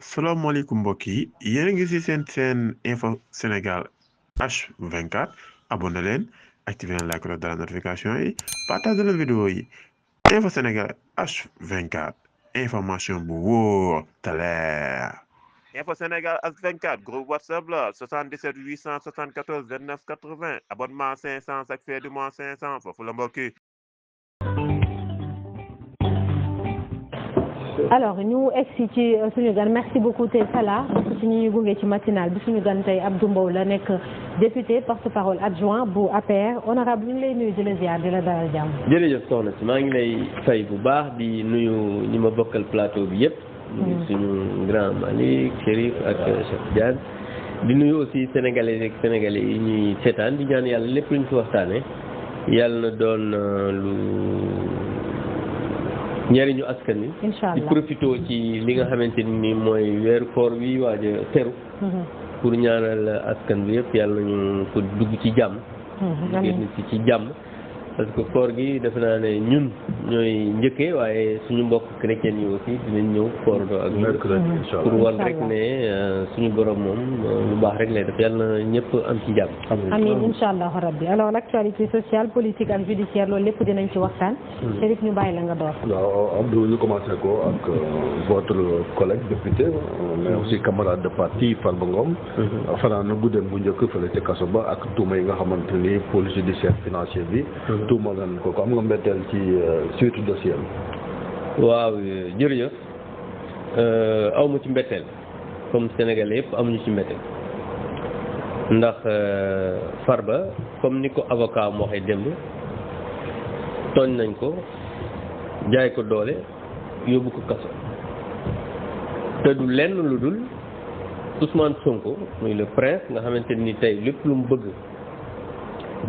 salaamaaleykum mbokk yi yéen a ngi ci seen info Sénégal H24 abonné leen activé leen la cloche de la notification yi partagé leen vidéo yi info Sénégal H24 information bu wóor te leer. info Sénégal H24 groupe WhatsApp la 77 874 29 80 abonnement 500 chaque fin du mois 500 foofu la mbokk yi. alors ñu egsi ci suñu gan merci beaucoup tey Salah bokk ci ñi ñu gunge ci matinal bi suñu gan tey Abdou Mbow la nekk député porte-parole adjoint bu APR honorable ñu ngi lay nuyu di la ziar di la dalal jàmm. jërëjëf soxna si maa ngi lay fay bu baax di nuyu ñi ma bokkal plateau bi yëpp. nuyu suñu grand Malick Chérif ak Cheikh Diane. di nuyu aussi sénégalais ak sénégalais yi ñuy seetaan di ñaan yàlla lépp lu ñu fi waxtaanee yàlla na doon lu. njëriñu askan wi. incha allah di profité ci li nga xamante ni mooy weeru koor wi waaj a teru. pour ñaanal askan bi yëpp yàlla nañu ko dugg ci jàmm. génn ci jàmm. parce que koor gi defe naa ne ñun ñooy njëkkee waaye suñu mbokk chrétien yi aussi dinañ ñëw koor ak ñun pour wan rek ne suñu borom moom lu baax rek lay def yàlla na ñëpp am ci jàmm. amiin incha allah rabbi alors l' actualité sociale politique ak judiciaire loolu lépp dinañ ci waxtaan. Chérif ñu bàyyi la nga door. waaw Abdou ñu commencé ko ak votre collègue député mais aussi camarade de parti Farba Ngom. fanaan na guddeem bu njëkk fële ca kaso ba ak tuuma yi nga xamante ni pôle judiciaire financier bi. tuuma lan ko am nga mbetteel ci suite dossier am. waaw jërëjëf awma ci mbetteel comme sénégalais yëpp amuñu ci mbetteel ndax Farba comme ni ko avocat am waxee démb tooñ nañ ko jaay ko doole yóbbu ko kaso te du lenn lu dul Ousmane Sonko muy le prince nga xamante ni tey lépp lu mu bëgg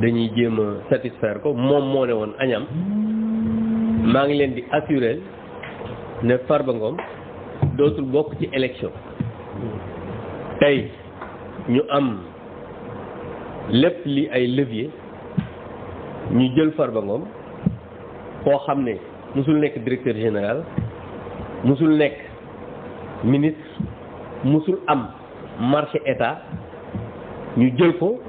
dañuy jéem a satisfaire ko moom moo ne woon añam maa ngi leen di assurer ne Farba Ngom dootul bokk ci élection tey ñu am lépp li ay levier ñu jël Farba Ngom koo xam ne musul nekk directeur général musul nekk ministre musul am marché état ñu jël ko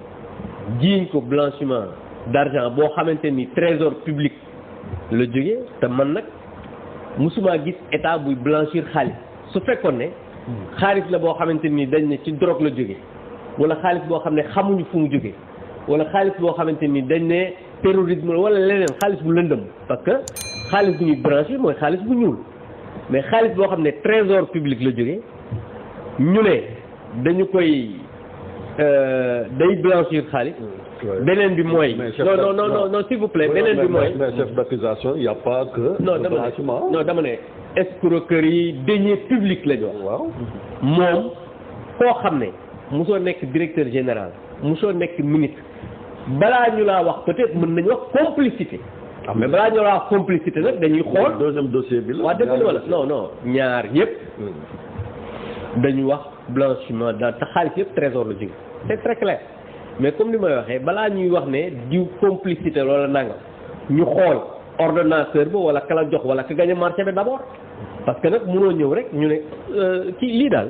jiiñ ko blanchiment d'argent boo xamante ni trésor public la jógee te man nag musuma gis état buy blanchir xaalis su fekkoon ne xaalis la boo xamante ni dañ ne ci drogue la jógee wala xaalis boo xam ne xamuñu fu mu jógee wala xaalis boo xamante ni dañ ne terrorisme wala leneen xaalis bu lëndëm parce que xaalis bu ñuy blanchir mooy xaalis bu ñuul mais xaalis boo xam ne trésor public la jógee ñu ne dañu koy day blanchir xaalis. beneen bi mooy. non s'il vous plaît beneen bi mooy. mais chef d'accusation y a pas que. non dama ne escroquerie deniers publics la ñu wax. waaw moom koo xam ne mosoo nekk directeur général mosoo nekk ministre balaa ñu laa wax peut-être mën nañu wax complicité. mais balaa ñu laa wax complicité nag dañuy xool. deuxième dossier bi la. waaw dëgg la wala non ñaar yëpp. dañu wax blanchiment daal te xaalis yëpp trésor la jóge c'est très clair mais comme ni may waxee balaa ñuy wax ne diw complicité loola nangam ñu xool ordonnanceur ba wala kala jox wala ka gañ marché bi d'abord parce que nag mënoo ñëw rek ñu ne ci lii daal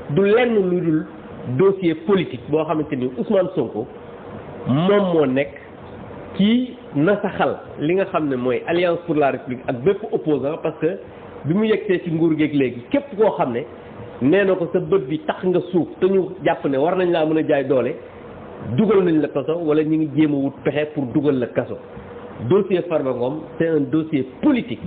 du lenn lu dul dossier politique boo xamante ni Ousmane Sonko moom moo nekk kii nasaxal li nga xam ne mooy alliance pour la république ak bépp opposant parce que bi mu yegsee ci nguur geeg léegi képp koo xam ne nee na ko sa bët bi tax nga suuf te ñu jàpp ne war nañ laa mën a jaay doole dugal nañ la kaso wala ñu ngi jéem a wut pexe pour dugal la kaso dossier Farba Ngom c'est un dossier politique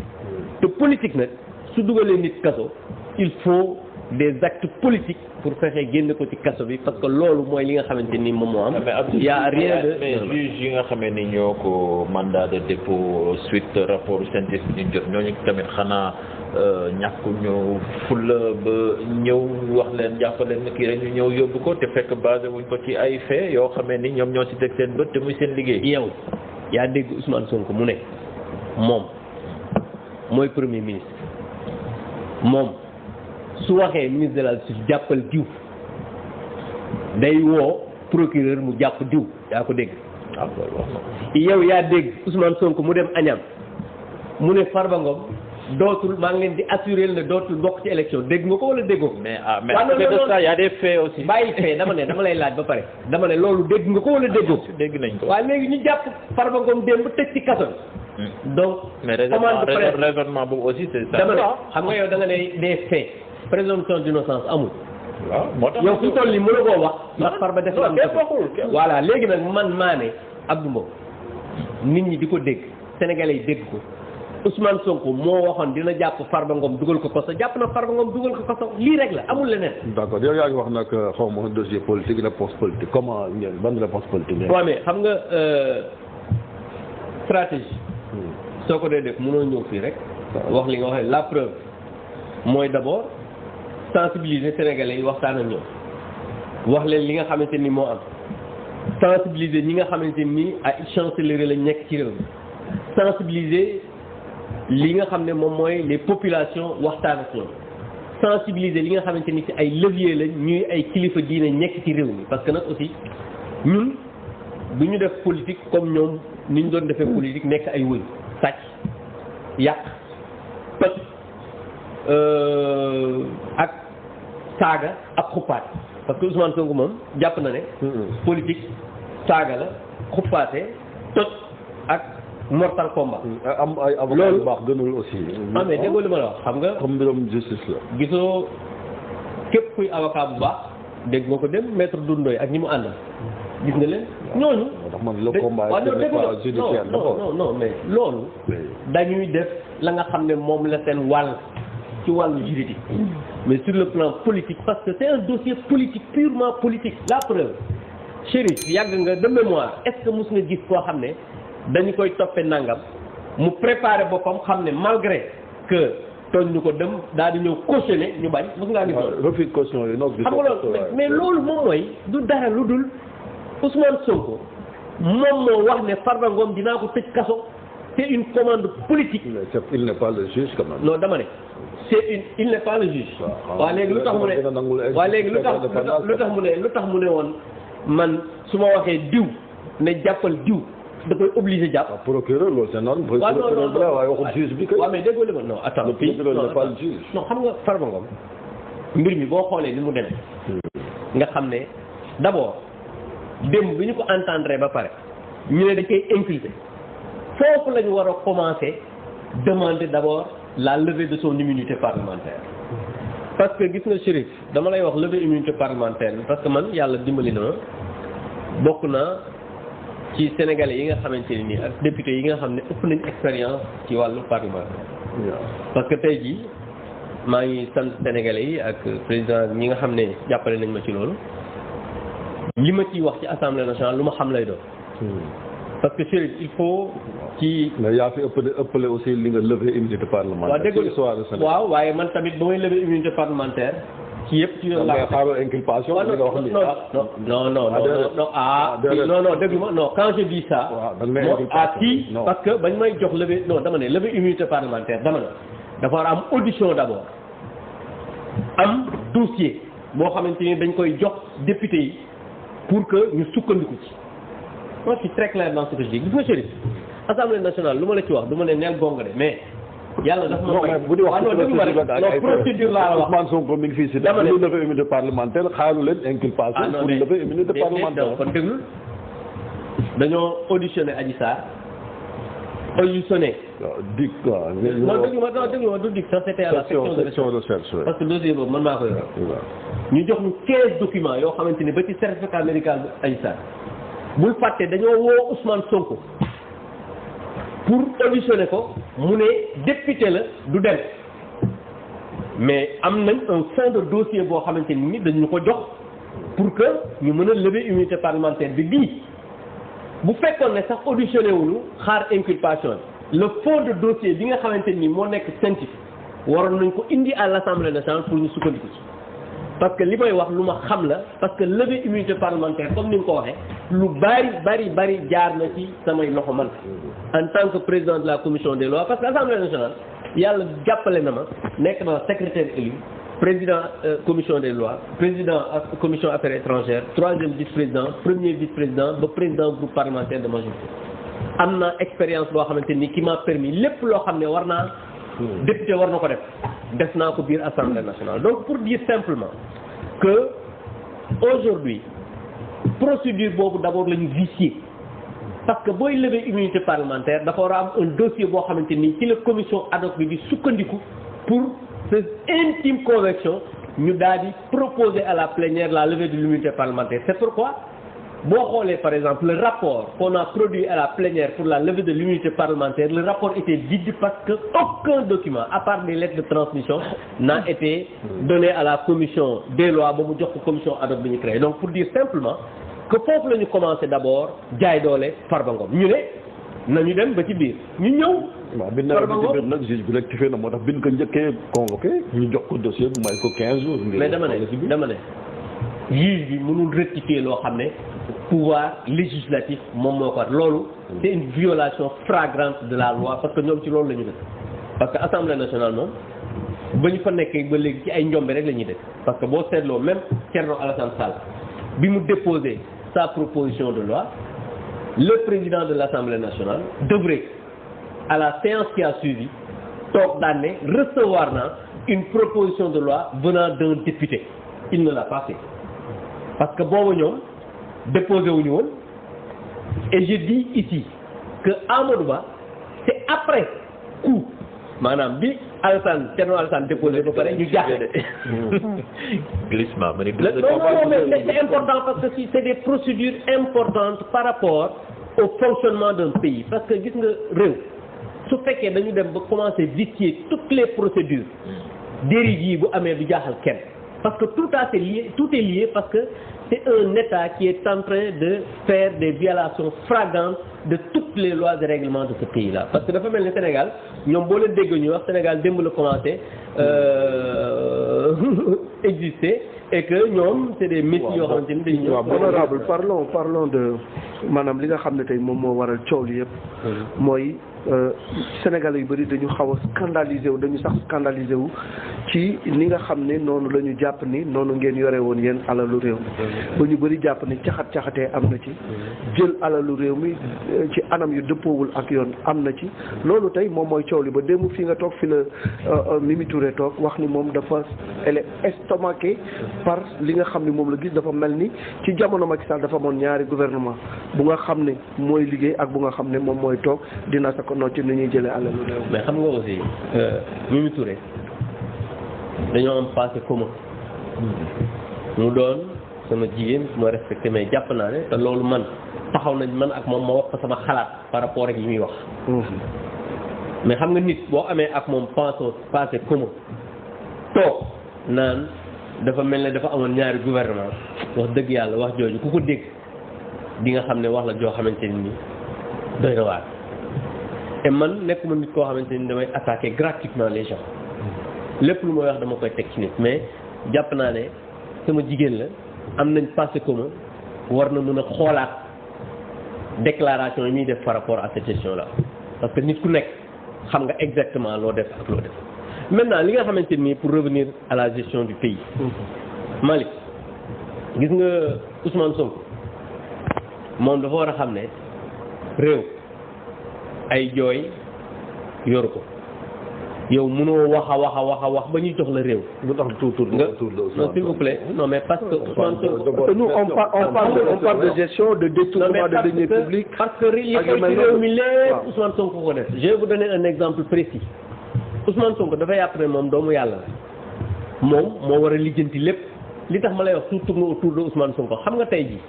te politique nag su dugalee nit kaso il faut des actes politiques pour fexe génn ko ci kaso bi parce que loolu mooy li nga xamante ni moom moo am. y a rien de mais juge yi nga xamee ni ñoo ko mandat de dépôt suite rapport synthèse bi ñu jot ñooñu tamit xanaa ñàkku ñu fulla ba ñëw wax leen jàppaleen ni kii rek ñu ñëw yóbbu ko te fekk basé wuñ ko ci ay fait yoo xamee ni ñoom ñoo ci teg seen bët te muy seen liggéey. yow yaa dégg Ousmane Sonko mu ne moom mooy premier ministre moom su waxee ministre de la justice jàppal diw day woo procureur mu jàpp diw yaa ko dégg. waaw loolu wax na ko. yow yaa dégg Ousmane Sonko mu dem Agnam mu ne Farba Ngom dootul maa ngi leen di assurer ne dootul bokk ci élection dégg nga ko wala déggoo ko. mais à côté de ça y a des faits aussi. bàyyi fee dama lay laaj ba pare dama ne loolu dégg nga ko wala déggoo ko. dégg nañ ko. waaye léegi ñu jàpp Farba Ngom démb tëj ci kaso bi. donc mais raisonnement boobu aussi c'est ça. dama ne xam nga yow da nga ne des faits présomption d'innocence amul. waaw moo tax yow fu toll nii mën a koo wax ndax Farba def am voilà léegi nag man maa ne Abdou Mbow nit ñi di ko dégg sénégalais yi dégg ko Ousmane Sonko moo waxoon dina jàpp Farba Ngom dugal ko kaso jàpp na Farba Ngom dugal ko kaso lii rek la amul leneen. d'accord yow yaa ngi wax nag xaw ma dossier politique réponse politique comment ngeen ban réponse politique ngeen. waaw mais xam nga stratégie. soo ko dee def mënoo ñëw fii rek. wax li nga wax la preuve mooy d'abord sensibiliser sénégalais yi waxtaan ak ñoom wax leen li nga xamante ni moo am sensibiliser ñi nga xamante ni ay chancellerie lañ nekk ci réew mi sensibiliser li nga xam ne moom mooy les populations waxtaan ak ñoom sensibiliser li nga xamante ni ci ay levier lañ ñuy ay kilifa diine nekk ci réew mi parce que nag aussi ñun du ñu def politique comme ñoom ni ñu doon defee politique nekk ay wëñ sàcc yàq toj ak saaga ak xuppaat parce que Ousmane Sonko moom jàpp na ne politique saaga la xuppaate toj ak mortal combat. am ay avocat yu baax gënul aussi. ah mais déggoo li ma la wax xam nga. comme mbirum justice la. gisoo képp kuy avocat bu baax dégg nga ko dem maître Doudou ak ñi mu àndal gis nga leen ñooñu. ndax man le combat est pas judiciaire d'abord. non mais loolu. dañuy def la nga xam ne moom la seen wàll ci wàllu juridique. mais sur le plan politique parce que c'est un dossier politique purement politique. la preuve Chérif yàgg nga de mémoire est-ce que mos nga gis koo xam ne dañu koy toppee nangam mu préparé boppam xam ne malgré que tooñ ñu ko dem daal di ñëw cautionné ñu bañ mos ngaa gis loolu. refus caution yi noo xam nga loolu mais loolu moom mooy du dara lu dul Ousmane Sonko moom moo wax ne Farba Ngom dinaa ko tëj kaso c'est une commande politique. il n'est pas le juge quand même. non dama ne il n'est pas le juge. waaw léegi lu tax mu ne waaw léegi lu tax mu ne woon man su ma waxee diw ne jàppal diw da koy obligé jàpp. waaw procureur loolu c'est normal. waaw non non waaye waxul juge bi kay. waaw mais déggoo li ma non attends. le procureur n'est pas le juge. non xam nga Farba Ngom mbir mi boo xoolee ni mu demee. nga xam ne d'abord démb bi ñu ko entendre ba pare ñu ne dañ koy inculper foofu la ñu war a commencer demander d'abord la levée de son immunité parlementaire. parce que gis nga Chérif dama lay wax levée immunité parlementaire bi parce que man yàlla dimbali na bokk naa ci sénégalais yi nga xamante ne nii ak député yi nga xam ne ëpp nañ expérience ci wàllu parlementaire. parce que tey jii maa ngi sant sénégalais yi ak président ñi nga xam ne jàppale nañ ma ci loolu li ma ciy wax ci assemblée nationale lu ma xam lay doon. parce que Chérif il faut ci. mais yaa fi ëppale aussi li nga lever immunité parlementaire. waaw dégg waaw waaye man tamit ba may lever immunité parlementaire. ci yëpp ci yoon laa ko xaaral inculpation. non déglu ma non quand je dis ça. parce que bañ may jox lever non dama ne lever immunité parlementaire dama ne dafa war a am audition d'abord am dossier boo xamante ni dañ koy jox député yi pour que ñu sukkandiku ci. moi je suis très clair dans ce que je dis gis nga Chérif assemblée nationale lu ma la ci wax du ma ne neel gong de mais yàlla dafa ma may bu di wax procédure laa la wax Ousmane Sonko mi ngi fii si dama ne lever immunité parlementaire xaaru leen inculpation pour lever immunité parlementaire kon déglu dañoo auditionné Adji Sarr auditionné dik quoi non déglu ma du dik sax c'était à la section de recherche parce que dossier boobu man maa koy yor ñu jox ñu 15 documents yoo xamante ni ba ci certificat médical bi Adji Sarr bul fàtte dañoo woo Ousmane Sonko pour auditionner ko mu ne député la du dem mais am nañ un fond de dossier boo xamante ni dañu ko jox pour que ñu mën a lever immunité parlementaire bi lii bu fekkoon ne sax auditionné wuñu xaar inculpation le fond de dossier bi nga xamante ni moo nekk scientifique waroon nañ ko indi à l'Assemblée nationale pour ñu sukkandiku ci parce que li may wax lu ma xam la parce que lever immunité parlementaire comme ni nga ko waxee lu bari jaar na ci samay loxo man en tant que président de la commission des lois parce que Assemblée nationale yàlla jàppale na ma nekk na secrétaire élu président commission des lois président commission affaires étrangères troisième vice-président premier vice-président ba président groupe parlementaire de majorité am na expérience boo xamante ni qui m'a permis lépp loo xam ne war naa député war na ko def naa ko biir Assemblée nationale. Donc pour dire simplement que aujourd'hui procédure boobu d'abord la ñu vicier parce que booy lever immunité parlementaire dafa war a am un dossier boo xamante ni ci la commission ad hoc bi di sukkandiku pour ses intimes convictions ñu daal di proposer à la plénière la levée de l'immunité parlementaire. C'est pourquoi boo xoolee par exemple le rapport qu'on a produit à la plénière pour la levée de l'immunité parlementaire, le rapport était vide parce que aucun document à part des lettres de transmission n'a été donné à la commission des lois ba mu jox ko commission ad hoc bi ñu créé. Donc pour dire simplement que foofu la ñu commencé d'abord jaay doole Farba Ngom ñu ne nañu dem ba ci biir ñu ñëw. waaw bi nawet bi ci biir nag juge bi rectifié na moo tax bi ñu ko njëkkee convoqué ñu jox ko dossier bu may ko 15 jours. mais dama ne juge bi mënul rectifier loo xam ne pouvoir législatif moom moo ko war loolu c'est une violation flagrante de la loi parce que ñoom ci loolu la ñu def parce que Assemblée nationale moom ba ñu fa nekkee ba léegi ci ay njombe rek la ñuy def parce que boo seetloo même Thierno Alassane Sall bi mu déposé sa proposition de loi le président de l'Assemblée nationale devrait à la séance qui a suivi toog daan ne recevoir na une proposition de loi venant d'un député. Il ne l'a pas fait parce que boobu ñoom déposé wuñu woon et je dis ici que Amadou Ba c'est après coup maanaam bi Thierno Alassane déposé ba pare ñu jaaxle. glissement mais c'est important parce que c'est des procédures importantes par rapport au fonctionnement d'un pays parce que gis nga réew su fekkee dañu dem ba commencer vicier toutes les procédures dérives yi bu amee du jaaxal kenn parce que tout est lié parce que c'est un État qui est en train de faire des violations flagrantes de toutes les lois et règlements de ce pays-là parce que dafa mel ni Sénégal ñoom boo leen dégg ñu wax Sénégal démb la commencé exister et que ñoom c'est des métiers yoo xamante ni dañuy ñëw. honorable parlons de maanaam li nga xam ne tey moom moo waral coow li yëpp mooy Sénégalais yu bëri dañu xaw a scandalisé wu dañu sax scandalisé wu ci ni nga xam ne noonu la ñu jàpp ni noonu ngeen yore woon yéen alalu réew mi ba ñu bëri jàpp ni caxatee am na ci jël alalu réew mi ci anam yu dëppoowul ak yoon am na ci loolu tey moom mooy coow li ba démb fi nga toog fi la Mimi Touré toog wax ni moom dafa elle est estomaquée par li nga xam ne moom la gis dafa mel ni ci jamono Macky Sall dafa amoon ñaari gouvernement bu nga xam ne mooy liggéey ak bu nga xam ne moom mooy toog dina sa ko noo ci ni ñuy jëlee alalu réew mais xam nga aussi Mimi Touré dañoo am passé commun mu doon sama jigéen su ma respecté mais jàpp naa ne te loolu man taxaw nañ man ak moom ma wax ko sama xalaat par rapport ak yi muy wax mais xam nga nit boo amee ak moom passé commun toog naan dafa mel ne dafa amoon ñaari gouvernement wax dëgg yàlla wax jooju ku ko dégg di nga xam ne wax la joo xamante ni doy na waar et man nekkuma nit koo xamante ni damay attaquer gratuitement les gens lépp lu may wax dama koy teg ci nit mais jàpp naa ne sama jigéen la am nañ passé commun war na mën a xoolaat déclaration yi muy def par rapport à cette question là parce que nit ku nekk xam nga exactement loo def ak loo def maintenant li nga xamante ni pour revenir à la gestion du pays Malick gis nga Ousmane Sonko moom dafa war a xam ne réew ay jooy yoru ko yow mënoo wax ba ñuy jox la réew. lu tax tuur non s'il vous plaît non mais parce que Ousmane Sonko nous on parle de gestion de détournement de deniers publics. parce que li koy ci réew mi lépp Ousmane Sonko ko def. Je vais vous donner un exemple précis Ousmane Sonko dafa yàpp ne moom doomu yàlla la moom moo war a lijjanti lépp li tax ma lay wax tout tourne autour de Ousmane Sonko xam nga tey jii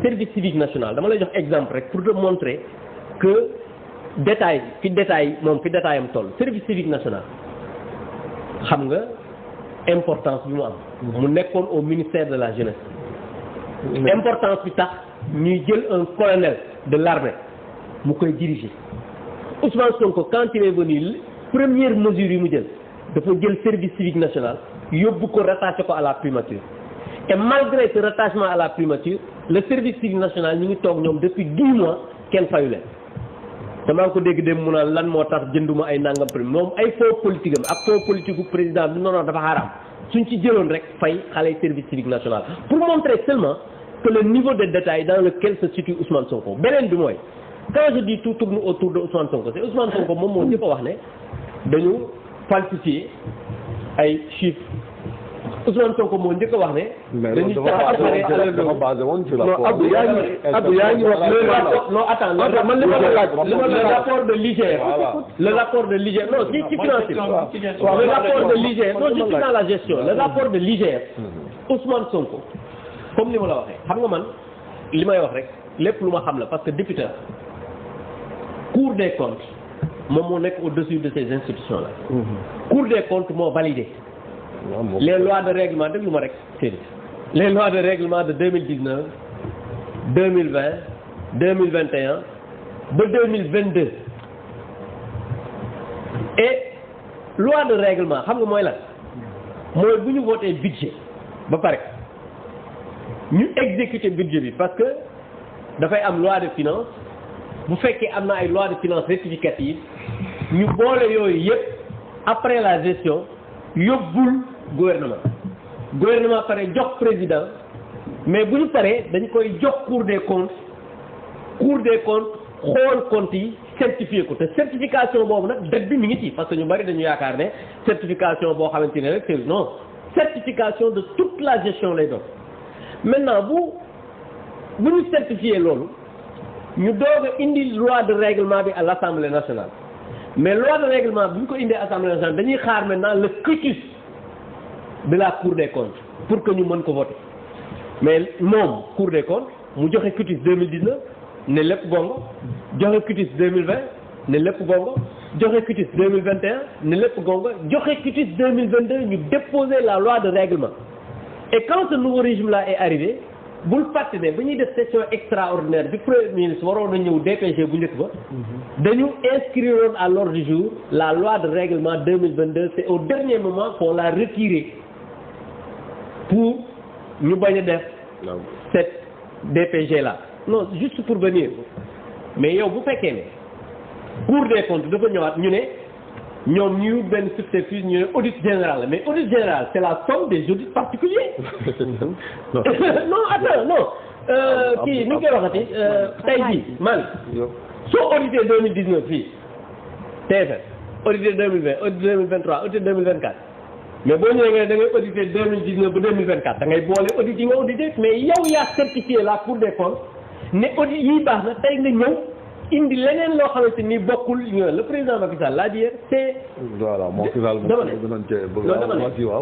service civique national dama lay jox exemple rek pour te montrer que détail am toll service civique national xam nga importance bi mu am mu nekkoon au ministère de la jeunesse importance bi tax ñuy jël un colonel de l'armée mu koy diriger Ousmane Sonko quand il est venu première mesure yi mu jël dafa jël service civique national yóbbu ko rattaché ko à la primature et malgré ce rattachement à la primature le service civique national ñu ngi toog ñoom depuis 10 mois kenn fayu leen damaa ko dégg dem mu naan lan moo tax jënduma ay nangam prime moom ay fonds politique am ak fonds politique bu président bi non dafa xaraam suñ ci jëloon rek fay xale service civique national pour montrer seulement que le niveau de détail dans lequel se situe Ousmane Sonko beneen bi mooy quand je dis tout tourne autour de Ousmane Sonko c'est Ousmane Sonko moom moo njëkk a wax ne dañu falsifier ay chiffres Ousmane Sonko moo njëkk a wax ne. dañuy dafa basé woon ci rapport. Abdou yaa ngi wax non attends man li ma la laaj le rapport de l'IGF. le rapport de l'IGF non ci financier. le rapport de l'IGF non je suis dans la gestion le rapport de l'IGF. Ousmane Sonko comme ni ma la waxee xam nga man li may wax rek lépp lu ma xam la parce que député Cour des comptes moom moo nekk au-dessus de ces institutions là. Cour des comptes moo validé. Les lois de règlement déglu ma rek les lois de règlement de 2019 2020 2021 ba 2022 et loi de règlement xam nga mooy lan mooy bu ñu voté budget ba pare ñu exécuter budget bi parce que dafay am loi de finance bu fekkee am na ay loi de finance rectificative ñu boole yooyu yépp après la gestion yóbbul gouvernement pare jox président mais bu ñu paree dañ koy jox cour des comptes xool comptes yi certifié ko te certification boobu nag date bi mi ngi ci parce que ñu bari dañu yaakaar ne certification boo xamante ne rek c'est non certification de toute la gestion lay doon maintenant bu ñu certifié loolu ñu doog a indi loi de règlement bi à l'Assemblée nationale mais loi de règlement bi ñu ko indee Assemblée nationale dañuy xaar maintenant le quitus de la Cour des comptes pour que ñu mën ko voter mais moom Cour des comptes mu joxe quitus 2019 ne lépp gongo joxe quitus 2020 ne lépp gongo joxe quitus 2021 ne lépp gongo joxe quitus 2022 ñu déposer la loi de règlement et quand ce nouveau régime là est arrivé bul fàtte ne ba ñuy def session extraordinaire bi premier ministre waroon na ñëw DPG bu njëkk ba dañu inscrire à l'ordre du jour la loi de règlement 2022 c'est au dernier moment qu'on l'a retiré pour ñu bañ a def cette DPG là non juste pour venir mais yow bu fekkee ne Cour des comptes dafa ñëwaat ñu ne ñoom ñu benn subterfuge ñu ne audit général la mais audit général c'est la somme des audits particuliers non attends non kii ni ñu koy waxati tey jii man soo audité 2019 fii TFM audité 2020 audité 2023 audité 2024 mais boo ñëwee nga ne da ngay audité 2019 ba 2024 da ngay boole audit yi nga audité mais yow yaa certifié la Cour des comptes ne audit yi baax na tey nga ñëw indi leneen loo xamante ni bokkul le président Macky Sall l'a dit hier c'est voilà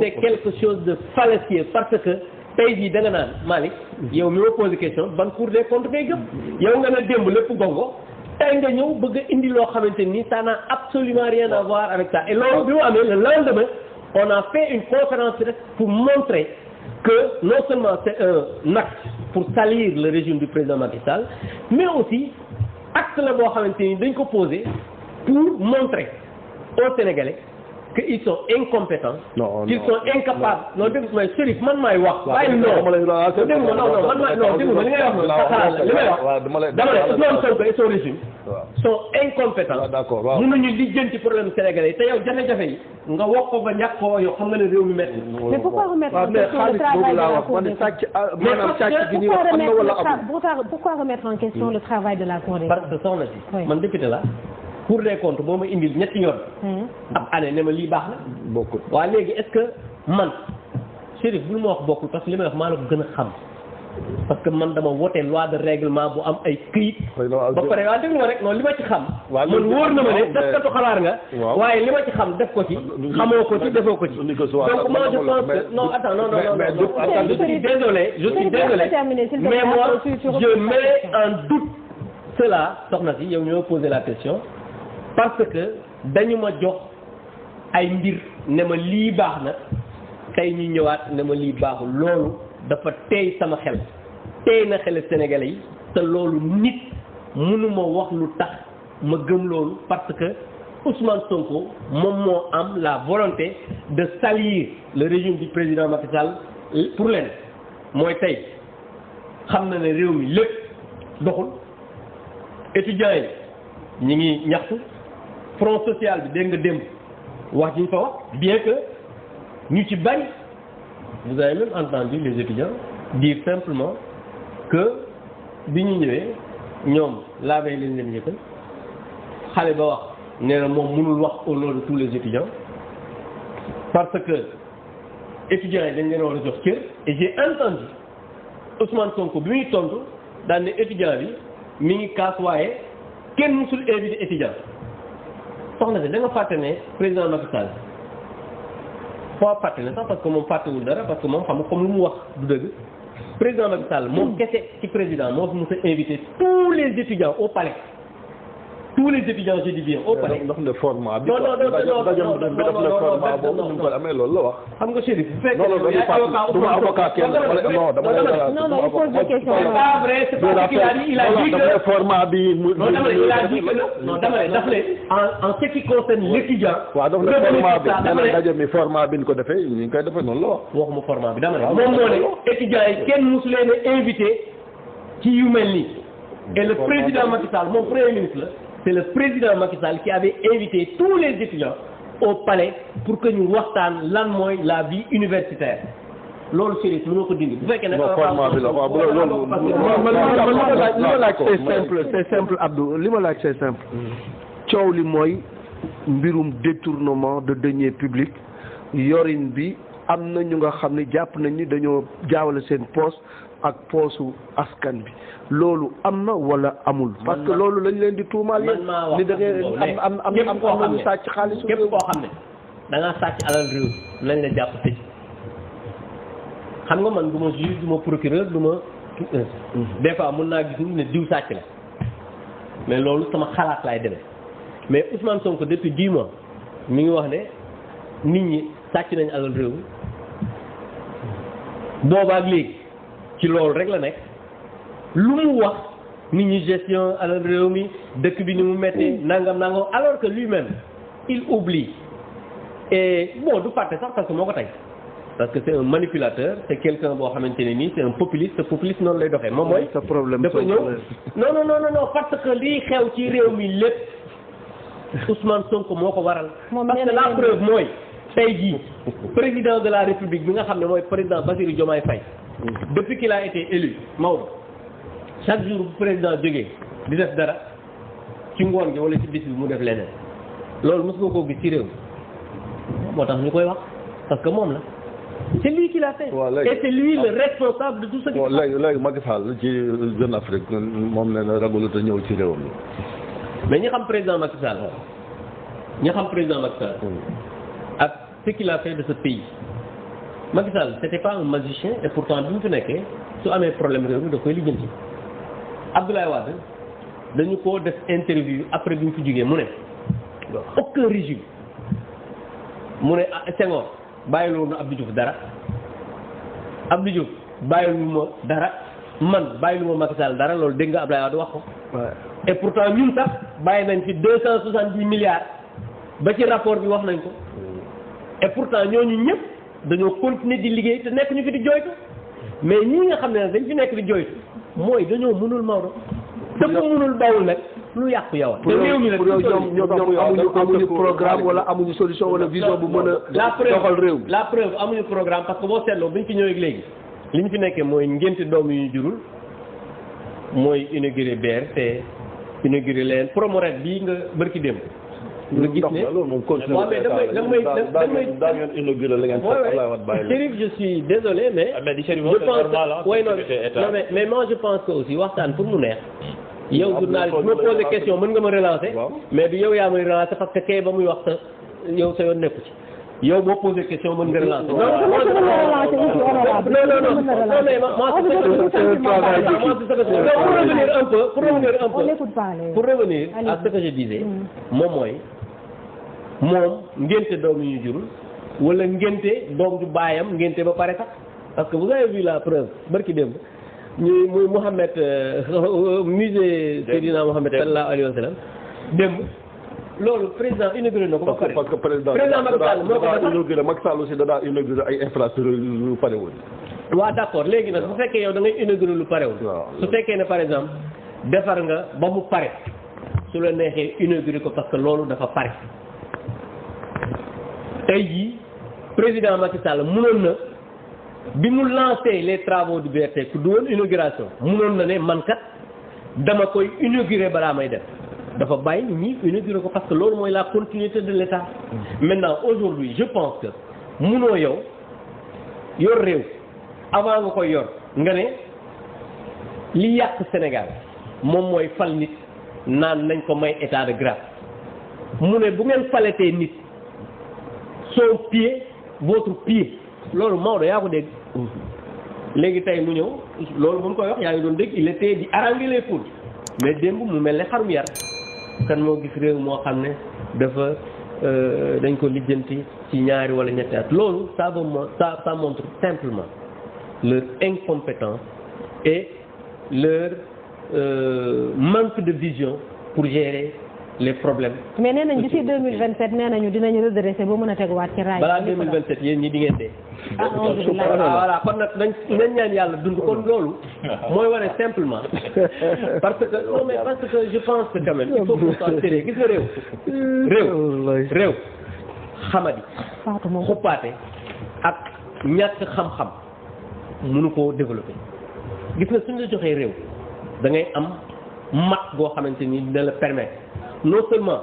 c'est quelque chose de fallacieux parce que tey jii da nga naan Malick yow mi ma posé question ban Cour des comptes ngay gëm yow nga ne démb lépp gongo tey nga ñëw bëgg a indi loo xamante ni ça n'a absolument rien à voir avec ça et loolu bi mu amee le lendemain on a fait une conférence pour montrer que non seulement c'est un acte pour salir le régime du président Macky Sall mais aussi acte la boo xamante ni dañ ko posé pour montrer aux Sénégalais qu'ils sont incompétents qu'ils sont incapables non dégg nga Chérif man maay wax bàyyi non dégg nga non man maay non dégg nga li ngay wax noonu li may wax dama ne Ousmane Sonko et son régime sont incompétents mënuñu lijjanti problème Sénégalais te yow jafe-jafe yi nga wax ko ba ñàkk ko yow xam nga ne réew mi métti mais pourquoi remettre en question le travail de la Cour des comptes pourquoi remettre en question le travail de la Cour des comptes parce que soxna si man député la Cour des comptes boo ma indil ñetti yoon ab année ne ma lii baax na bokkul waaw léegi est-ce que man Chérif bu ñu ma wax bokkul parce que li may wax maa la ko gën a xam parce que man dama wote loi de règlement bu am ay këyit ba pare waaw déglu ma rek non li ma ci xam man wóor na ma ne defkatu xalaar nga waaye li ma ci xam def ko ci xamoo ko ci defoo ko ci donc moi je pense que non attends non je suis désolé mais moi je mets en doute cela soxna si yow ñoo posé la question parce que dañu ma jox ay mbir ne ma lii baax na tey ñu ñëwaat ne ma lii baaxul loolu dafa teey sama xel teey na xel Sénégalais yi te loolu nit mënuma wax lu tax ma gëm loolu parce que Ousmane Sonko moom moo am la volonté de salir le régime du président Macky Sall pour leen mooy tey xam na ne réew mi lépp doxul étudiants yi ñi ngi ñaxtu front social bi dégg nga démb wax ji ñu fa wax bien que ñu ci bari vous avez même entendu les étudiants dire simplement que bi ñu ñëwee ñoom la veille lañ leen yëkkal xale ba wax nee na moom mënul wax au nom de tous les étudiants parce que étudiants yi dañ leen war a jox cër et j'ai entendu Ousmane Sonko bi muy tontu daan ne étudiant bi mi ngi kaas waaye kenn musul invité étudiant soxna si da nga fàtte ne président Macky Sall foo fàtte ne sax parce que moom fàttewul dara parce que moom xam nga comme lu mu wax du dëgg président Macky Sall moom kese ci président moo fi mos a invité tous les étudiants au palais tous les étudiants je dis bien au palais. ndax ne format bi. non non non format boobu ñu ko amee loolu la wax. xam nga Chérif bu fekkee non non duma avocat kenn non dama non il pose des questions. c'est pas vrai c'est pas qu'il a dit il a dit que format bi non dama il a dit que non dama daf ne en ce qui concerne l'étudiant. waaw daf ne format bi dana daje mi format bi ñu ko defee ñu ngi koy defee noonu la wax. waxuma format bi dama ne moom moo ne étudiants yi kenn mosu leen a invité ci yu mel nii et le président Macky Sall moom premier ministre la. C'est le président Macky Sall qui avait invité tous les étudiants au palais pour que ñu waxtaan lan mooy la vie universitaire loolu Chérif mënoo ko dindi bu fekkee ne. format bi la waaw loolu. li ma laaj c'est simple Abdou li ma laaj c'est simple. coow li mooy mbirum détournement de deniers publics yorin bi am na ñu nga xam ne jàpp nañ ni dañoo jaawale seen poste ak poosu askan bi loolu am na wala amul. parce que loolu lañ leen di tuumaal ni da ngeen am nañu sàcc xaalis. képp koo xam ne da ngaa sàcc alal réew nañ la jàpp tëj xam nga man du ma juge du ma procureur du ma des fois mën naa gis ne diw sàcc la mais loolu sama xalaat laay demee mais Ousmane Sonko depuis 10 mois mi ngi wax ne nit ñi sàcc nañ alal réew boobaak léegi ci loolu rek la nekk lu mu wax nit ñi gestion alal réew mi dëkk bi ni mu méttee nangam alors que lui-même il oublie et bon du fàtte sax parce que moo ko tey parce que c'est un manipulateur c'est quelqu'un boo xamante ne nii c'est un populiste noonu lay doxee moom mooy sa problème dafa ñëw non parce que lii xew ci réew mi lépp Ousmane Sonko moo ko waral parce que la preuve mooy tey jii président de la République bi nga xam ne mooy président Bassirou Diomaye Faye depuis qu'il a été élu Maodo chaque jour bu président jógee di def dara ci ngoon gi wala ci bis bi mu def leneen loolu mos nga koo gis ci réew mi moo tax ñu koy wax parce que moom la c'est lui qui l'a fait et c'est lui le responsable de tout ce qui se passe. léegi Macky Sall ci Jeune Afrique moom nee na ragalut a ñëw ci réew mi. mais ñi xam président Macky Sall ak ce qu'il a fait de ce pays Macky Sall c'était pas un magicien et pourtant bi mu fi nekkee su amee problème réew mi da koy lijjanti Abdoulaye Wade dañu ko def interview après bi mu fi jógee mu ne aucun régime mu ne Senghor bàyyiloon na Abdou Diouf dara Abdou Diouf bàyyilu ma dara man bàyyilu ma Macky Sall dara loolu dégg nga Abdoulaye Wade wax ko et pourtant ñun sax bàyyi nañ fi 270 milliards ba ci rapport bi wax nañ ko et pourtant ñooñu ñëpp dañoo continuer di liggéey te nekk ñu fi di jooytu mais ñii nga xam ne nag dañ fi nekk di jooytu mooy dañoo mënul Maodo te ku mënul bawul nag lu yàqu yow. te réew mi nag pour yow ñoom amuñu programme wala amuñu solution wala vision bu mën a doxal réew mi. la preuve amuñu programme parce que boo seetloo bi ñu fi ñëwee léegi li ñu fi nekkee mooy ngénte doom yu ñu jurul mooy inauguré BRT inauguré leen Promoret bii nga bërki démb. nga gis ne loolu moom continué waaw mais damay inauguré la ngeen fekk Abdoulaye Wade bàyyi Chérif je suis désolé mais je pense oui non mais moi je pense que aussi waxtaan pour mu neex yow journaliste bu ma posé question mën nga ma relancer mais du yow yaa may relancer parce que kay ba muy wax sa yow sa yoon nekku ci yow boo posé question mën nga relancer pour revenir à ce que je disais moom mooy moom ngénte doom yi ñu jurul wala ngénte doom ju baayam ngénte ba pare sax parce que vous avez vu la preuve barki démb ñuy muy Mouhamed musée Seydina Mouhamed sallallahu alayhi wa sallam démb loolu président inauguré na ko ba pare parce que président Macky Sall moo ko inauguré Macky Sall aussi da inauguré ay infrastructures yu parewul. waaw d'accord léegi nag bu fekkee yow da ngay inauguré lu parewul su fekkee ne par exemple defar nga ba mu pare su la neexee inauguré ko parce que loolu dafa pare tey jii président Macky Sall mënoon na bi mu lancé les travaux du BRT ku du woon inauguration mënoon na ne man kat dama koy inauguré balaa may def dafa bàyyi ñi inauguré ko parce que loolu mooy la continuité de l'État. Maintenant aujourd'hui je pense que munoo yow yor réew avant nga koy yor nga ne li yàq Sénégal moom mooy fal nit naan nañ ko may état de grâce mu ne bu ngeen faletee nit son pied votre pied loolu Maodo yaa ko dégg léegi tey mu ñëw loolu bu mu koy wax yaa ngi doon dégg il était di haranguer les foules mais démb mu mel ne xarum yar kan moo gis réew moo xam ne dafa dañ ko lijjanti ci ñaari wala ñetti at loolu ça montre simplement leur incompétence et leur manque de vision pour gérer les problèmes. mais nee nañ d'ici 2027 nee nañu dinañu redresser ba mën a teguwaat ci raay. balaa 2027 yéen ñi di ngeen dee. voilà kon nag nañ ñaan yàlla dund kon loolu mooy wane simplement parce que non mais parce que je pense que quand même il faut qu'on soit sérieux gis nga réew xamadi xuppaate ak ñàkk xam-xam mënu koo développer gis nga suñu la joxee réew da ngay am mat goo xamante ni dina la permettre non seulement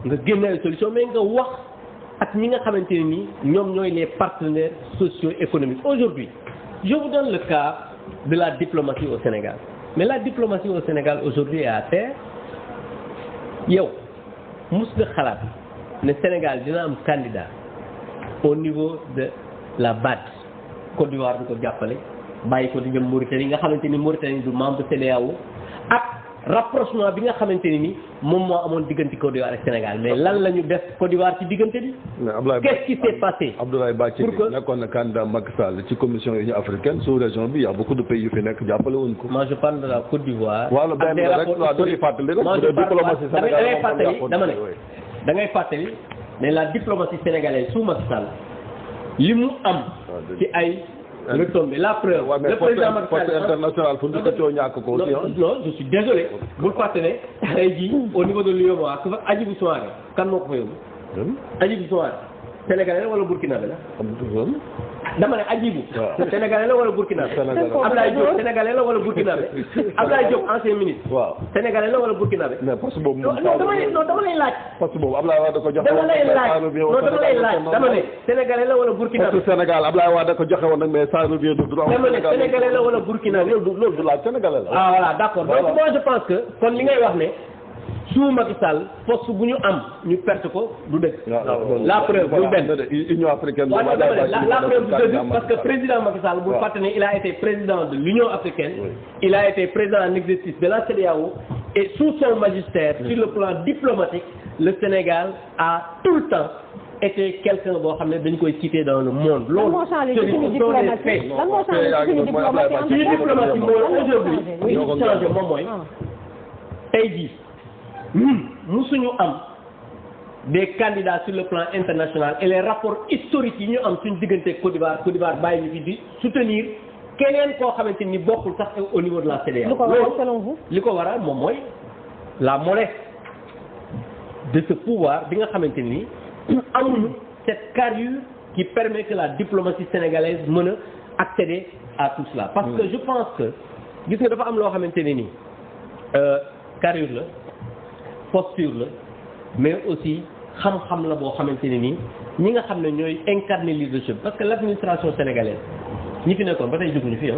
nga génne ay solution mais nga wax ak ñi nga xamante ne ni ñoom ñooy les partenaires socio-économiques. Aujourd'hui, je vous donne le cas de la diplomatie au Sénégal. Mais la diplomatie au Sénégal aujourd'hui est à terre. yow mus nga xalaat ne Sénégal dina am candidat au niveau de la BAD Côte d'Ivoire di ko jàppale bàyyi ko di jëm Mauritanie nga xamante ni Mauritanie du membre CEDEAO ak rapprochement bi nga xamante ni moom moo amoon diggante Côte d'Ivoire ak Sénégal mais lan la ñu def Côte d'Ivoire ci diggante bi. Qu'est-ce qui s'est passé. Abdoulaye Bathily nekkoon na candidat Macky Sall ci commission union africaine sous région bi y a beaucoup de pays yu fi nekk jàppale wuñ ko. moi je parle de la Côte d'Ivoire. wala benn rek waaw dañuy fàttali rek. moi je parle da ngay fàttali mais la diplomatie sénégalaise sous Macky Sall li mu am ci ay. retombé la preuve. Ouais, le président Macky Sall international fu ñu ko ñàkk ko aussi. non je suis désolé bul fàtte ne tey jii au niveau de l'UEMOA ku fa Hadjibou Soumaré kan moo ko fa yóbbu. Hadjibou Soumaré sénégalais la wala burkinabé la. dama ne Hadjibou. sénégalais la wala burkinabé. Abdoulaye Diop sénégalais la wala burkinabé. Abdoulaye Diop ancien ministre. waaw sénégalais la wala burkinabé. mais parce que boobu non dama lay laaj. parce que boobu Abdoulaye Wade da ko joxe woon. dama lay laaj dama ne sénégalais la wala burkinabé. parce que Sénégal Abdoulaye Wade da ko joxe woon nag mais ça revient du droit. dama ne sénégalais la wala burkinabé. loolu du laaj sénégalais la. ah voilà d'accord donc moi je pense que kon li ngay wax ne. sous Macky Sall poste bu ñu am ñu perte ko du dëgg. la preuve bu benn. Union africaine. la preuve du dëgg parce que président Macky Sall bu fàtte ne il a été président de l'Union africaine. il a été président en exercice de la CEDEAO et sous son magistère sur le plan diplomatique le Sénégal a tout le temps été quelqu'un boo xam ne dañ koy citer dans le monde. loolu lan moo changé ci suñu diplomatie lan moo changé ci suñu diplomatie mooy aujourd'hui li ñu changé moom mooy tey jii. musuñu am des candidats sur le plan international et les rapports historiques yi ñu am suñu diggante Côte d'Ivoire bàyyi ñu fi di soutenir keneen koo xamante ni bokkul sax au niveau de la CEDEAO. lu ko waral selon vous. li ko waral moom mooy la mollesse de ce pouvoir bi nga xamante ni amuñu cette carrure qui permet que la diplomatie sénégalaise mën a accéder à tout cela. parce que je pense que gis nga dafa am loo xamante ne nii carrure la. posture la mais aussi xam-xam la boo xamante ne nii ñi nga xam ne ñooy incarner leadership parce que l'administration sénégalaise ñi fi nekkoon ba tey jóguñu fi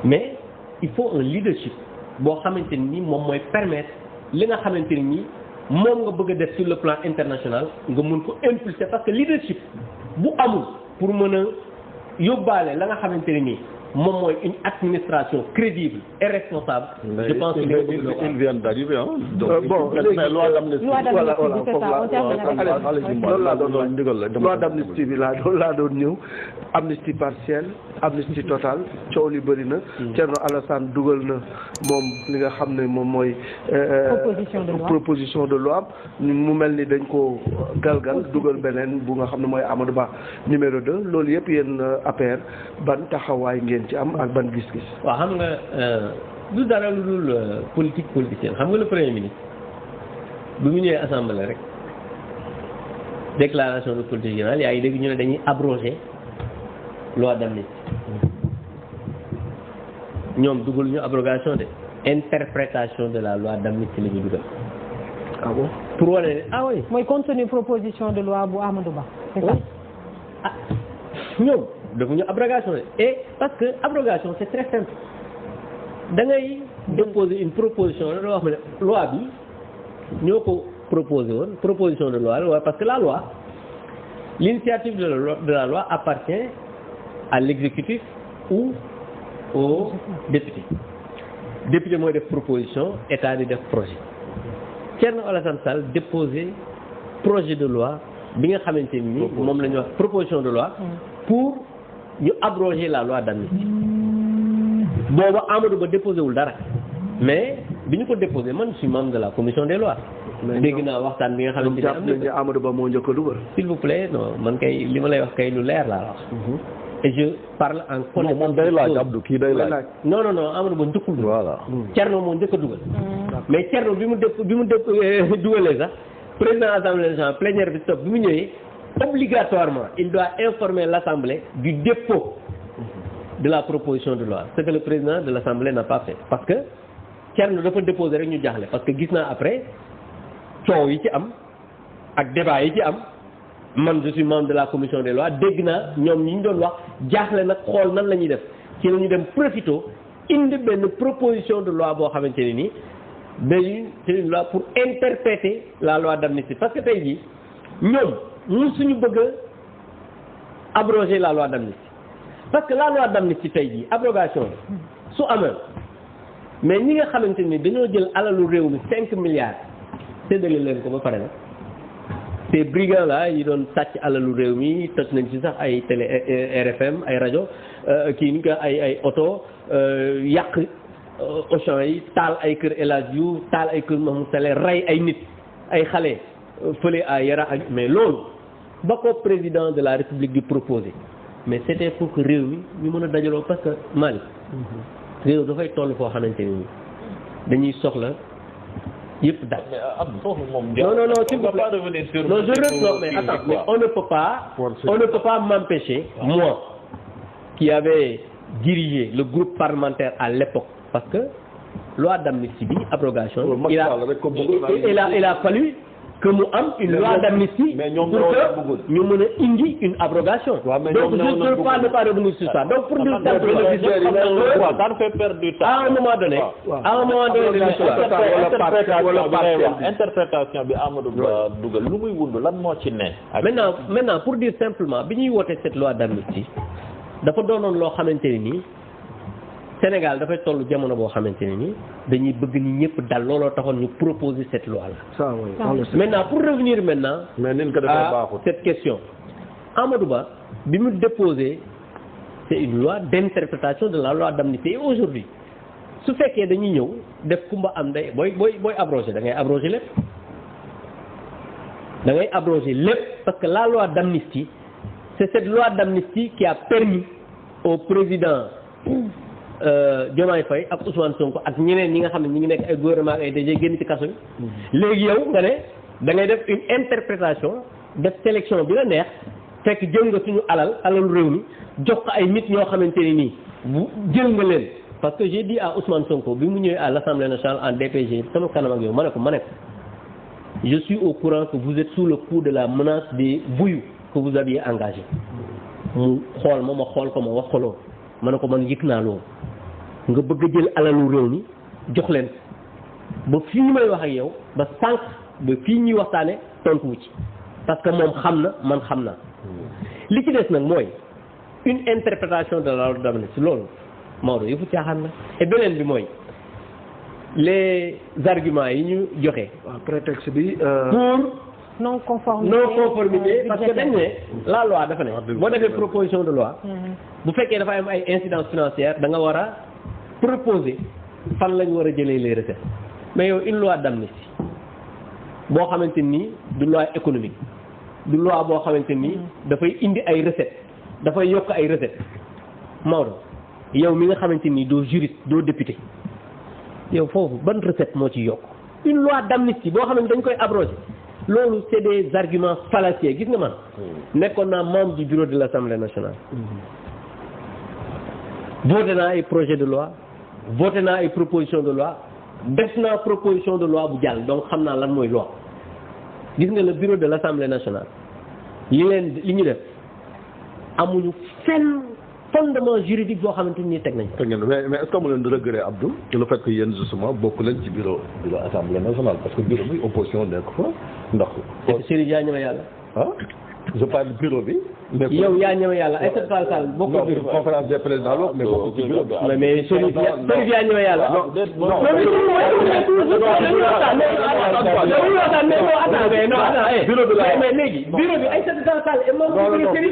mais il faut un leadership boo xamante ne nii moom mooy permettre li nga xamante ne nii moom nga bëgg a def sur le plan international nga mun ko impulser parce que leadership bu amul pour mën a yóbbaale la nga xamante ne nii moom mooy une administration crédible et responsable. je pense que ils viennent d'arriver hein. donc mais loi d'amnistie loi d'amnistie bi laa doon ñëw amnistie partielle amnistie totale coow li bëri na. Thierno Alassane dugal na moom li nga xam ne moom mooy. proposition de loi mu mel ni dañ ko galgal dugal beneen bu nga xam ne mooy Amadou Ba numéro 2 loolu yëpp yéen APR ban taxawaay ngeen ci am ak ban gis-gis. waaw xam nga du dara lu dul politique politicienne xam nga le premier ministre bi mu ñëwee assemblée rek déclaration de politique générale yaa ngi dégg ñu ne dañuy abroger loi d'amnistie ñoom dugal ñu abrogation de interprétation de la loi d'amnistie la ñu dugal. ah bon pour wane ne ah oui. mooy contenu proposition de loi bu Amadou Ba. c'est ça. ah ñoom defuñu abrogation et parce que abrogation c'est très simple da ngay déposer une proposition la wax ne loi bi ñoo ko proposé woon proposition de loi parce que la loi l'initiative de la loi appartient à l'exécutif ou au député mooy def proposition état di def projet Thierno Alassane Sall déposé projet de loi bi nga xamante ni moom la ñuy wax proposition de loi pour ñu abroger la loi d'amnistie booba Amadou Ba déposé wul dara mais bi ñu ko déposé man je suis membre de la commission des lois dégg naa waxtaan bi nga xamante ni am na Amadou Ba moo njëkk a dugal. s'il vous plaît non man kay li ma lay wax kay lu leer laa wax et je parle en connaissance. non moom day laaj Abdou kii day laaj. non Amadou Ba njëkkul dugal. voilà Thierno moo njëkk a dugal. mais Thierno bi mu dugalee sax président assemblée nationale plénière bi stop bi mu ñëwee obligatoirement il doit informer l'assemblée du dépôt de la proposition de loi ce que le président de l'assemblée n'a pas fait parce que Thierno dafa déposer rek ñu jaaxle parce que gis naa après coow yi ci am ak débat yi ci am. man je suis membre de la commission des lois dégg naa ñoom ñi ñu doon wax jaaxle nag xool nan la ñuy def ci la ñu dem profito indi benn proposition de loi boo xamante ne nii c'est une loi pour interpréter la loi d'amnistie parce que tey jii ñoom ñun suñu bëgg a abroger la loi d'amnistie parce que la loi d'amnistie tey jii abrogation su amee mais ñi nga xamante ni dañoo jël alalu réew mi 5 milliards séddale leen ko ba pare nag ces brigands là yi doon sàcc alalu réew mi toj nañ ci sax ay télé RFM ay rajo kii ni ko ay oto yàq Auchan yi taal ay kër El Hadj Diouf taal ay kër Mahmoud Saleh rey ay nit ay xale fële à Yara ak mais loolu ba ko président de la République di proposer mais c'était pour que réew mi ñu mën a dajaloo parce que Mali réew dafay toll foo xamante ne dañuy soxla yëpp daal. non s'il vous plaît non je reprends mais attends mais on ne peut pas m'empêcher moi qui avait dirigé le groupe parlementaire à l'époque parce que loi d'amnistie bi abrogation il a fallu que mu am une loi d'amnistie pour que ñu mën a indi une abrogation donc je ne peux pas ne pas revenir sur ça donc pour dire simplement ça nous fait perdre du temps à un moment donné de l'histoire interprétation bi Amadou Ba dugal lu muy wund lan moo ci ne maintenant pour dire simplement bi ñuy woote cette loi d'amnistie dafa doonoon loo xamante ne nii Sénégal dafay toll jamono boo xamante ne nii dañuy bëgg ni ñëpp dal looloo taxoon ñu proposer cette loi là. Maintenant pour revenir maintenant à cette question Amadou Ba bi mu déposé c'est une loi d'interprétation de la loi d'amnistie et aujourd'hui su fekkee dañuy ñëw def kumba am day booy abroger da ngay abroger lépp parce que la loi d'amnistie c'est cette loi d'amnistie qui a permis au président Diomaye Faye ak Ousmane Sonko ak ñeneen ñi nga xam ne ñi ngi nekk ay gouvernement ay DG génn ci kaso bi léegi yow nga ne da ngay def une interprétation def sélection bi la neex fekk jël nga suñu alalu réew mi jox ko ay nit ñoo xamante ne nii jël nga leen parce que j'ai dit à Ousmane Sonko bi mu ñëwee à l'Assemblée nationale en DPG sama kanam ak yow ma ne ko je suis au courant que vous êtes sous le coup de la menace des voyous que vous aviez engagés mu xool ma xool ko ma wax ko loolu ma ne ko man yëg naa loolu nga bëgg a jël alalu réew mi jox leen ba fii may wax ak yow ba sànq ba fii ñuy waxtaane tontu wu ci parce que moom xam na man xam naa li ci des nag mooy une interprétation de la loi d'amnistie loolu Maodo yëfu caaxaan na et beneen bi mooy les arguments yi ñu joxe. prétexte bi. pour non conformité parce que dañ ne la loi dafa ne boo defee proposition de loi bu fekkee dafa am ay incidences financières da nga war a proposer fan lañ war a jëlee les recettes mais yow une loi d'amnistie boo xamante ni du loi économique du loi boo xamante ni dafay indi ay recettes dafay yokk ay recettes Maodo yow mi nga xamante ni doo juriste doo député yow foofu ban recette moo ci yokk une loi d'amnistie boo xamante dañ koy abroger loolu c'est des arguments fallacieux gis nga man nekkoon naa membre du bureau de l'Assemblée nationale voté naa ay projet de loi voté naa ay proposition de loi def naa proposition de loi bu jàll donc xam naa lan mooy loi gis nga le bureau de l'Assemblée nationale li ñu def amuñu fenn fondement juridique boo xamante ni teg nañ ko. mais est-ce que mu leen di regret Abdou le fait que yéen justement bokk leen ci bureau assemblée nationale parce que bureau bi opposition nekk fa ndax. Serigne yaa ñëw yàlla. ah je parle bureau bi. yow yaa ñëw yàlla ay Tall Sall bokk bureau conférence des présidents la mais bokk ci bureau bi. mais Serigne yaa ñëw yàlla. mais léegi bureau bi ay Tall Sall et moom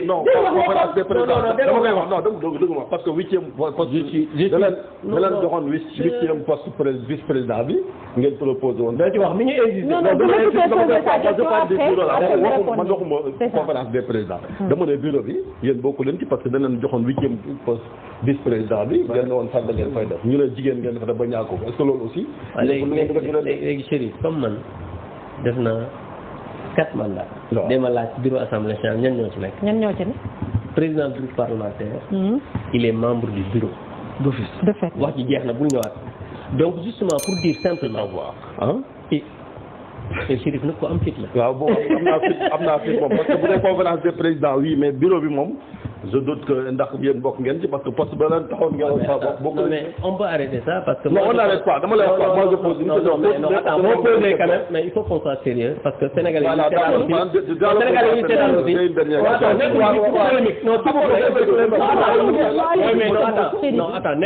non conférence des présidents dama koy wax non dëgg ma parce que huitième poste da leen joxoon huitième poste vice président bi ngeen proposé woon. da ci wax mi ngi existé. man waxuma conférence des présidents dama ne bureau bi yéen bokku leen ci parce que da leen joxoon huitième poste vice président bi ngeen woon fan la ngeen fay def ñu ne jigéen ngeen dafa def ba ñàkk ko est-ce que loolu aussi. léegi Chérif comme man def na 4 mandats. waaw dama laaj ci bureau assemblée nationale ñan ñoo ci nekk. ñan ñoo ci ne. président du groupe parlementaire. il est membre du bureau. d'office de fait. wax ji jeex na bul ñëwaat donc justement pour dire simplement. et Chérif nag ko am fit la. waaw bon am naa fit moom parce que bu dee conférence des présidents oui mais bureau bi moom je doute que ndax yéen bokk ngeen ci parce que poste ba leen taxoon ngeen bokk. non mais on peut arrêter ça parce que. non on n'arrête pas dama lay wax moi je pose une question. non attends moo posé quand même mais il faut qu'on soit sérieux parce que sénégalais yi ñu seetaan aussi non attends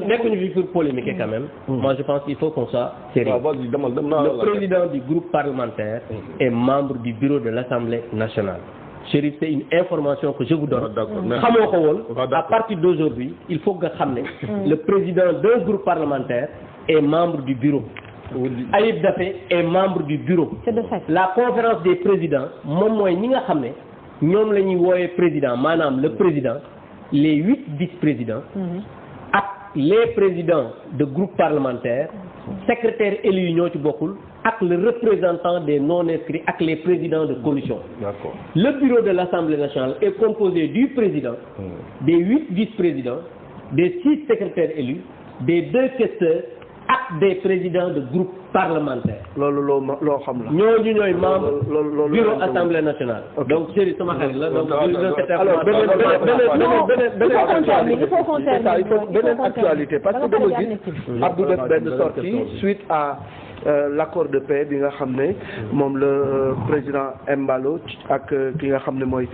nekkuñu fi pour polémiquer quand même. moi je pense qu'il faut qu'on soit sérieux. Le président du groupe parlementaire est membre du bureau de l'Assemblée nationale. Chérif, c'est une information que je vous donne. xamoo ko woon à partir d'aujourd'hui il faut nga xam ne le président d'un groupe parlementaire est membre du bureau. Ayib Daffé est membre du bureau. C'est de fait. La conférence des présidents moom mooy ñi nga xam ne ñoom la ñuy wooyee président maanaam le président les 8 vice-présidents ak les présidents de groupe parlementaire secrétaire élu yi ñoo ci bokkul ak le représentant des non-inscrits ak les présidents de commission. D'accord. Le bureau de l'Assemblée nationale est composé du président, des 8 vice-présidents, des 6 secrétaires élus, des 2 questeurs ak des présidents de groupe parlementaire. loolu loo xam la. ñooñu ñooy membre bureau Assemblée nationale. donc Chérif sama xarit la donc beneen actualité parce que dama gis Abdou def benn sortie suite à l'accord de paix bi nga xam ne moom le président Embalo ak ki nga xam ne mooy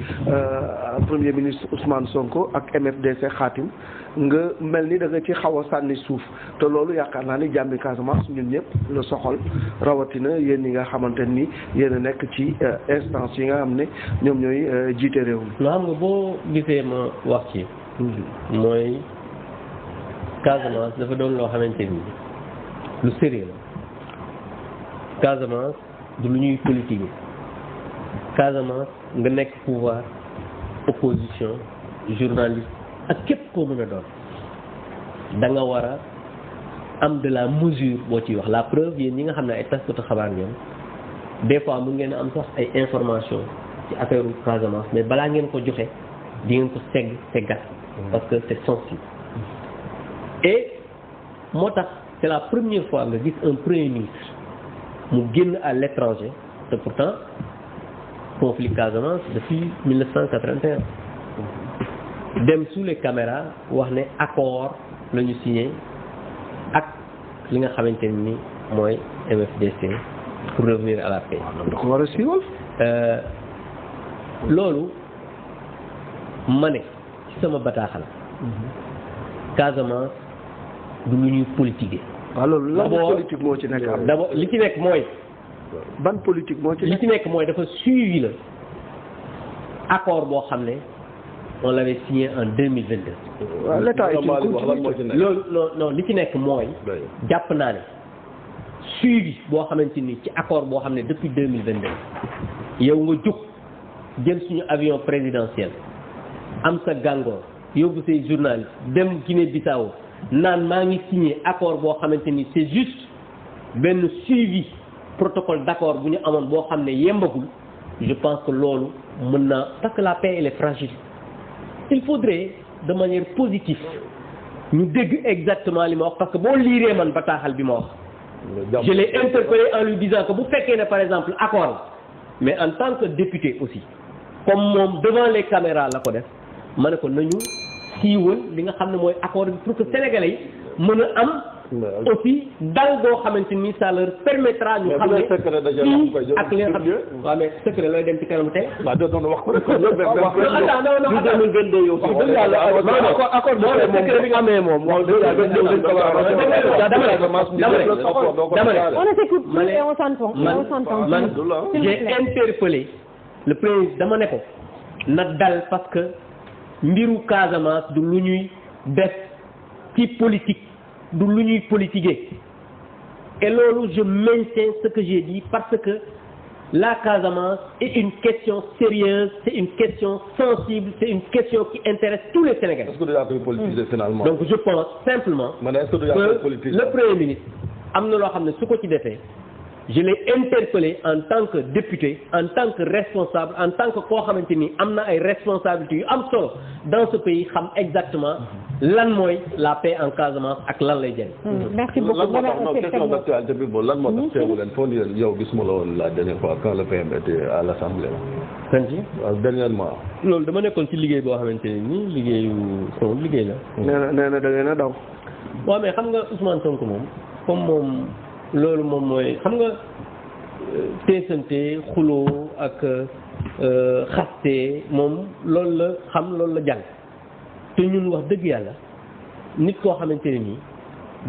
premier ministre Ousmane Sonko ak MFDC xaatim nga mel ni da nga ci xaw a sànni suuf te loolu yaakaar naa ni jàmmi Casamance ñun ñëpp la soxal rawatina yéen ñi nga xamante ni yéen a nekk ci instance yi nga xam ne ñoom ñooy jiite réew mi. loo xam nga boo gisee ma wax ci mooy Casamance dafa doon loo xamante ni lu sérieux la Casamance du lu ñuy politiquer Casamance nga nekk pouvoir opposition journaliste ak képp koo mën a doon da nga war a am de la mesure boo ciy wax la preuve yéen ñi nga xam ne ay taskatu xabaar ngeen des fois mun ngeen am sax ay information ci affaire Casamance mais balaa ngeen ko joxe di ngeen ko seggat parce que c'est sensible et moo tax c'est la première fois nga gis un premier ministre mu génn à l'étranger te pourtant conflit Casamance depuis 1981 dem sous les caméras wax ne accord la ñu signé ak li nga xamante ni mooy MFDC pour revenir à la paix. da ko war a siiwal. loolu ma ne ci sama bataaxal. Casamance du lu ñuy politiquer. waaw loolu lan politique moo ci nekk am. d'abord li ci nekk mooy. ban politique moo ci nekk. li ci nekk mooy dafa suivi la accord boo xam ne. on l'avait signé en 2022. waaw l'état est une loolu non li ci nekk mooy. jàpp naa ne suivi boo xamante ni ci accord boo xam ne depuis 2022 yow nga jóg jël suñu avion présidentiel am sa gàngoor yóbbu say journaliste dem Guinée-Bissau naan maa ngi signé accord boo xamante ni c'est juste benn suivi protocole d'accord bu ñu amoon boo xam ne yembagul je pense que loolu mën naa parce que la paix elle est fragile. Il faudrait de manière positive ñu dégg exactement li ma wax parce que boo liiree man bataaxal bi ma wax je l'ai interpellé en lui disant que bu fekkee ne par exemple accord la mais en tant que député aussi comme moom devant les caméras la ko def ma ne ko nañu siiwal li nga xam ne mooy accord bi pour que sénégalais yi mën a am aussi dal boo xamante ni ça leur permettra ñu xam ne fii ak li nga xam ne waaw mais secret looy dem ci kanam tey waaw doon wax ko rek accord secret bi nga amee moom on s'écoute et on s'entend man j'ai interpellé le président dama ne ko na dal parce que mbiru Casamance du lu ñuy def ci politique du lu ñuy politiquer et loolu je maintiens ce que j'ai dit parce que la Casamance est une question sérieuse, c'est une question sensible, c'est une question qui intéresse tous les Sénégalais. Est-ce que tu as politisé finalement? Donc je pense simplement que le Premier ministre am na loo xam ne su ko ci defee je l'ai interpellé en tant que député, en tant que responsable, en tant que koo xamante ni am na ay responsabilités yu am solo dans ce pays xam exactement lan mooy la paix en Casamance ak lan lay jëriñ. Merci beaucoup. lan moo tax non question d'actualité bi boobu lan moo tax teewu leen foo nii yow gisuma la woon la dernière fois quand le PM était à l'Assemblée. kan ci waaw dernièrement. loolu dama nekkoon ci liggéey boo xamante ne nii liggéeyu sama liggéey la. nee na da ngeen a daw. waaw mais xam nga Ousmane Sonko moom comme moom loolu moom mooy xam nga teesante xuloo ak xaste moom loolu la xam loolu la jàng te ñun wax dëgg yàlla nit koo xamante ne nii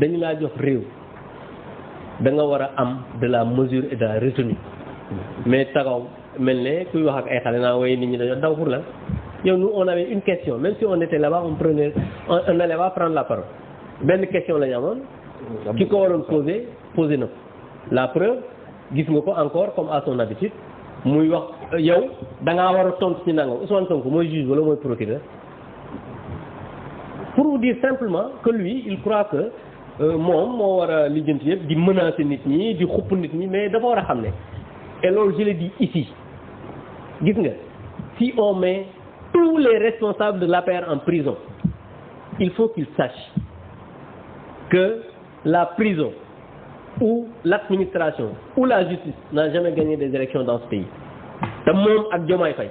dañu laa jox réew da nga war a am de la mesure et de la retenue mais tagaw mel ne kuy wax ak ay xale naa waaye nit ñi dañoo daw pour la yow nous on avait une question même si on était là-bas on allait pas prendre la parole benn question la ñu amoon ki ko waroon posé na ko la preuve gis nga ko encore comme à son habitude muy wax yow da ngaa war a tontu ci nangam Ousmane Sonko mooy juge wala mooy procureur pour vous dire simplement que lui il croit que moom moo war a lijjanti yëpp di menacer nit ñi di xupp nit ñi mais dafa war a xam ne et loolu je le dis ici gis nga si on met tous les responsables de l'APR en prison il faut qu'ils sachent que la prison ou l'administration ou la justice n'a jamais gagné des élections dans ce pays te moom ak Diomaye Faye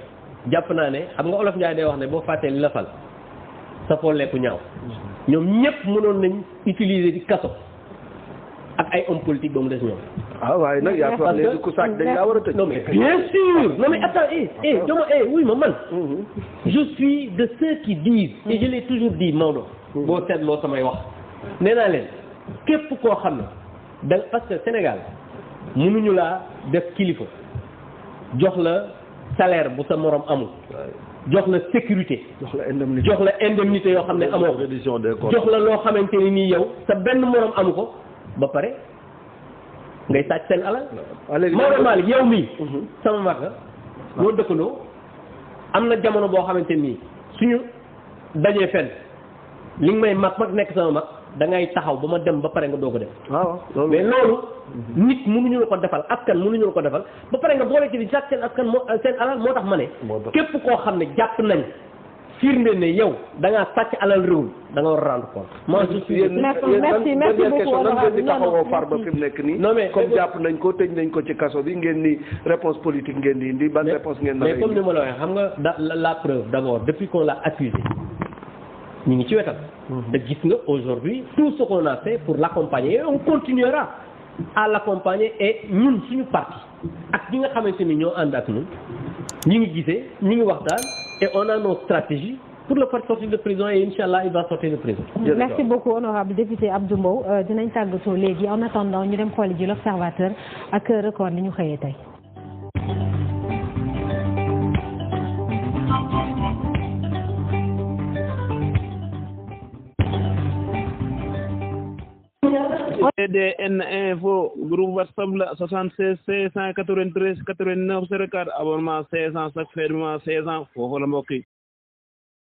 jàpp naa ne xam nga Olof Ndiaye day wax ne boo fàttee li la fal sa foo lekku ñaaw ñoom ñëpp mënoon nañ utiliser di kaso ak ay hommes politiques ba mu des ñoom. ah waaye nag yaa wax léegi ku sàcc dañ laa war a tëj. non mais bien sûr non mais attends Diomaye oui ma man. je suis de ceux qui disent. et je l'ai toujours dit Maodo. boo seetloo samay wax nee naa leen képp koo xam ne da parce que Sénégal mënuñu laa def kilifa jox la salaire bu sa morom amul. jox la sécurité. jox la indemnité yoo xam ne amoo ko jox la loo xamante ni nii yow sa benn morom amu ko ba pare ngay sàcc seen alal. Maodo Malick yow mii. sama mag la ñoo dëkkandoo am na jamono boo xamante nii suñu dajee fenn li nga may mag nekk sama mag da ngay taxaw ba ma dem ba pare nga doog a dem. waaw mais loolu. nit mënuñu la ko defal askan mënuñu la ko defal ba pare nga boole ci di sàcc seen askan seen alal moo tax ma ne. képp koo xam ne jàpp nañ firnde ne yow da ngaa sàcc alal réew da nga war a rendre compte. moi je suis merci beaucoup taxawoo Farba fi mu nekk nii. non mais comme jàpp nañ ko tëj nañ ko ci kaso bi ngeen ni réponse politique ngeen di indi ban réponse ngeen. mais comme ni ma la waxee xam nga la preuve d'abord depuis qu'on l'a accusé ñu ngi ci wetam. te gis nga aujourd'hui tout ce qu'on a fait pour l'accompagner et on continuera à l'accompagner et ñun suñu parti ak ñi nga xamante ni ñoo ànd ak ñun ñu ngi gisee ñu ngi waxtaan et on a nos stratégies pour le faire sortir de prison et Inch'Allah il va sortir de prison. Merci beaucoup honorable député Abdou Mbow dinañ tàggatoo léegi en attendant ñu dem xooli ji l'Observateur ak Record li ñu xëyee tey. DN Info groupe WhatsApp la 76 693 89 04 abonnement 500 chaque fin du mois 500 foofu la mbokk yi